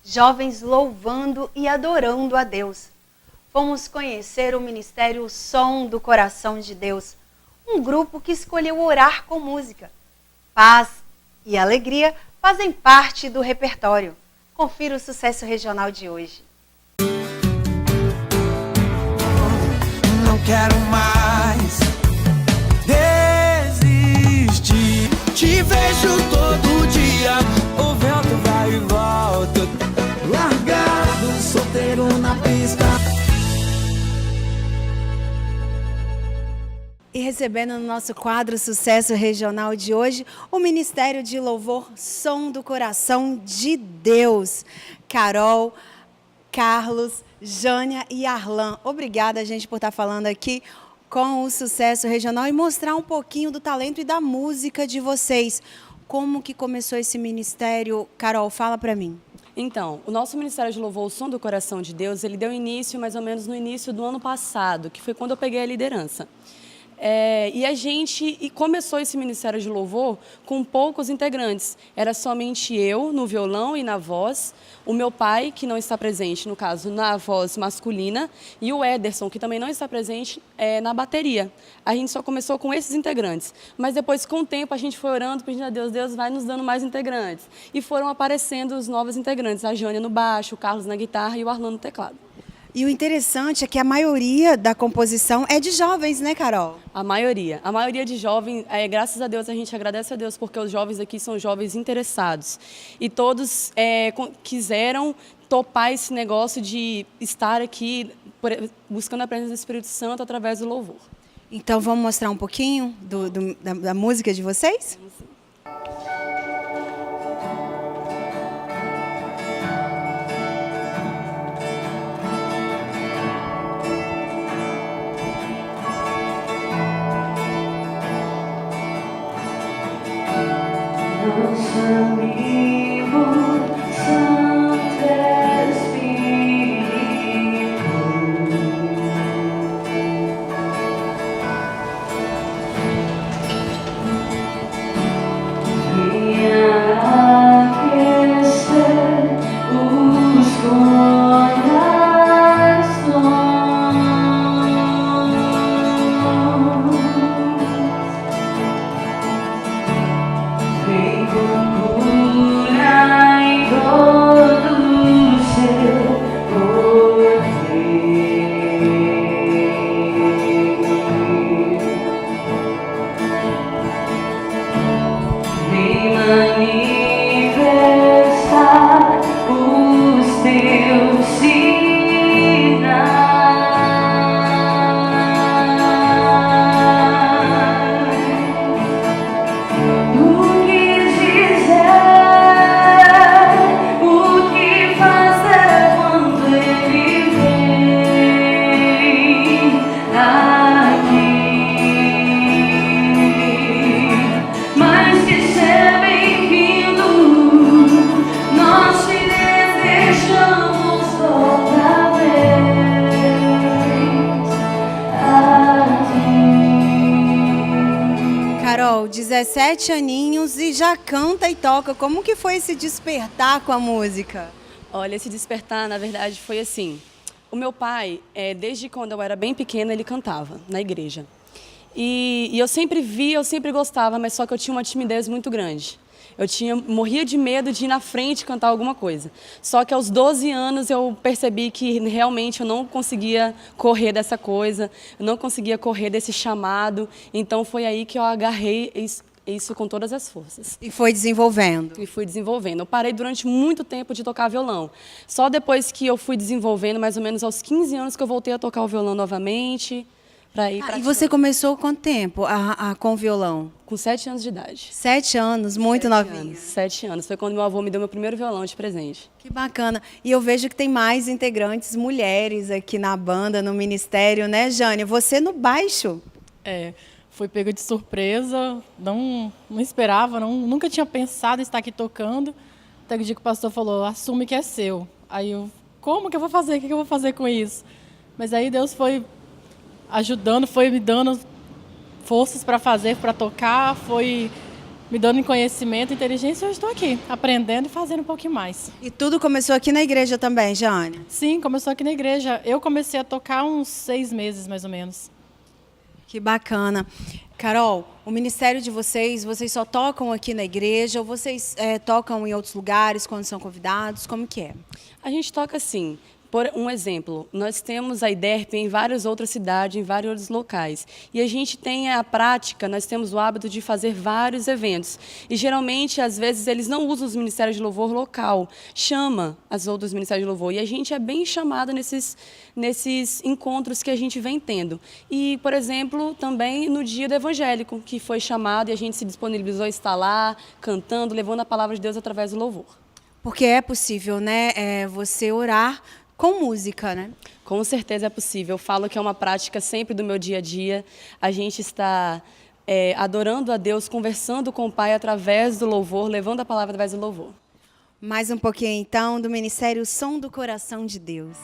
jovens louvando e adorando a Deus. Fomos conhecer o Ministério Som do Coração de Deus, um grupo que escolheu orar com música. Paz e alegria fazem parte do repertório. Confira o sucesso regional de hoje. Não quero mais desistir. Te vejo todo dia, o vento vai e volta. Largado, solteiro na pista. E recebendo no nosso quadro Sucesso Regional de hoje, o Ministério de Louvor Som do Coração de Deus. Carol, Carlos, Jânia e Arlan. Obrigada, gente, por estar falando aqui com o Sucesso Regional e mostrar um pouquinho do talento e da música de vocês. Como que começou esse ministério? Carol, fala para mim. Então, o nosso Ministério de Louvor, o Som do Coração de Deus, ele deu início mais ou menos no início do ano passado, que foi quando eu peguei a liderança. E a gente começou esse Ministério de Louvor com poucos integrantes. Era somente eu no violão e na voz, o meu pai, que não está presente, no caso, na voz masculina, e o Ederson, que também não está presente, na bateria. A gente só começou com esses integrantes. Mas depois, com o tempo, a gente foi orando, pedindo a Deus, Deus vai nos dando mais integrantes. E foram aparecendo os novos integrantes, a Jânia no baixo, o Carlos na guitarra e o Arlan no teclado. E o interessante é que a maioria da composição é de jovens, né, Carol? A maioria de jovens, graças a Deus, a gente agradece a Deus, porque os jovens aqui são jovens interessados. E todos quiseram topar esse negócio de estar aqui buscando a presença do Espírito Santo através do louvor. Então vamos mostrar um pouquinho da música de vocês? Vamos sim. Carol, 17 aninhos e já canta e toca. Como que foi esse despertar com a música? Olha, esse despertar, na verdade, foi assim. O meu pai, desde quando eu era bem pequena, ele cantava na igreja. E eu sempre via, eu sempre gostava, mas só que eu tinha uma timidez muito grande. Morria de medo de ir na frente cantar alguma coisa. Só que aos 12 anos eu percebi que realmente eu não conseguia correr dessa coisa, eu não conseguia correr desse chamado. Então foi aí que eu agarrei isso com todas as forças. E foi desenvolvendo? E fui desenvolvendo. Eu parei durante muito tempo de tocar violão. Só depois que eu fui desenvolvendo, mais ou menos aos 15 anos, que eu voltei a tocar o violão novamente. E você começou quanto tempo com violão? Com 7 anos de idade. 7 anos, muito novinha. 7 anos. Foi quando meu avô me deu meu primeiro violão de presente. Que bacana. E eu vejo que tem mais integrantes mulheres aqui na banda, no ministério, né, Jânia? Você no baixo? Fui pega de surpresa, não esperava, nunca tinha pensado em estar aqui tocando. Até que o dia que o pastor falou, assume que é seu. Aí eu, como que eu vou fazer? O que eu vou fazer com isso? Mas aí Deus foi ajudando, foi me dando forças para fazer, para tocar, foi me dando conhecimento, inteligência, e eu estou aqui, aprendendo e fazendo um pouquinho mais. E tudo começou aqui na igreja também, Jane? Sim, começou aqui na igreja. Eu comecei a tocar há uns 6 meses, mais ou menos. Que bacana. Carol, o ministério de vocês só tocam aqui na igreja ou vocês tocam em outros lugares quando são convidados? Como que é? A gente toca assim. Por um exemplo, nós temos a IDERP em várias outras cidades, em vários outros locais. E a gente tem a prática, nós temos o hábito de fazer vários eventos. E, geralmente, às vezes, eles não usam os ministérios de louvor local, chama as outros ministérios de louvor. E a gente é bem chamado nesses encontros que a gente vem tendo. E, por exemplo, também no dia do evangélico, que foi chamado e a gente se disponibilizou a estar lá, cantando, levando a palavra de Deus através do louvor. Porque é possível, né, você orar com música, né? Com certeza é possível. Eu falo que é uma prática sempre do meu dia a dia. A gente está adorando a Deus, conversando com o Pai através do louvor, levando a palavra através do louvor. Mais um pouquinho, então, do Ministério Som do Coração de Deus.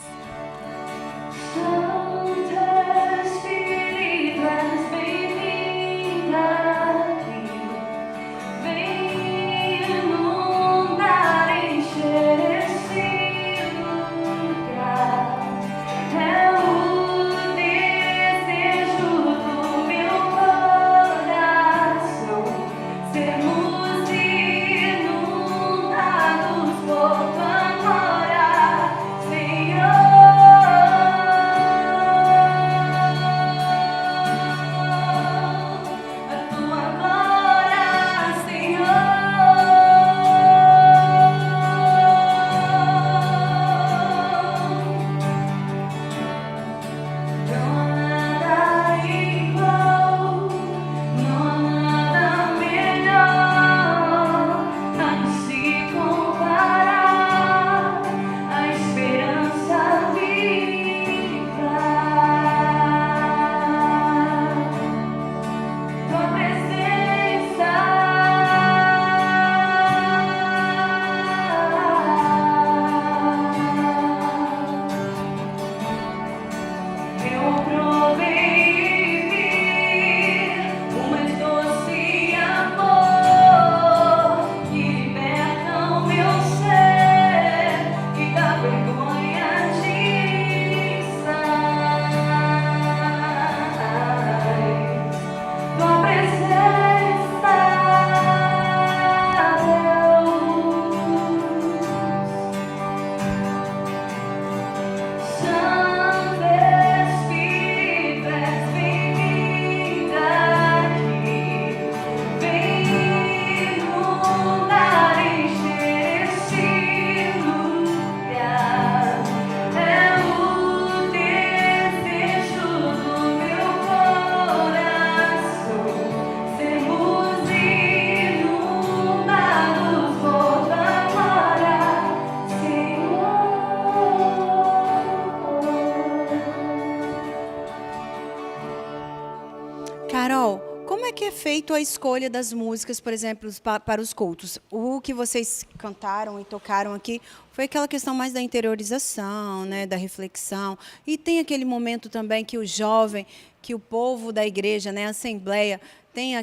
Carol, como é que é feito a escolha das músicas, por exemplo, para os cultos? O que vocês cantaram e tocaram aqui foi aquela questão mais da interiorização, né, da reflexão. E tem aquele momento também que o jovem, que o povo da igreja, né, a assembleia, tem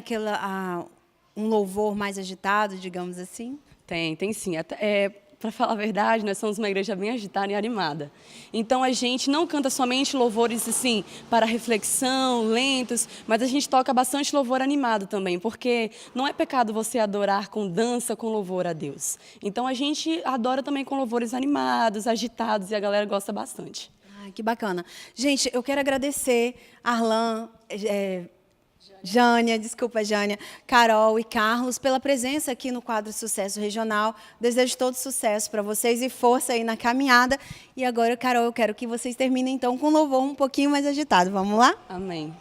um louvor mais agitado, digamos assim? Tem sim. Para falar a verdade, nós somos uma igreja bem agitada e animada. Então, a gente não canta somente louvores assim para reflexão, lentos, mas a gente toca bastante louvor animado também, porque não é pecado você adorar com dança, com louvor a Deus. Então, a gente adora também com louvores animados, agitados, e a galera gosta bastante. Ai, que bacana. Gente, eu quero agradecer Arlan, Jânia, Carol e Carlos pela presença aqui no quadro Sucesso Regional. Desejo todo sucesso para vocês e força aí na caminhada. E agora, Carol, eu quero que vocês terminem então com um louvor um pouquinho mais agitado. Vamos lá? Amém.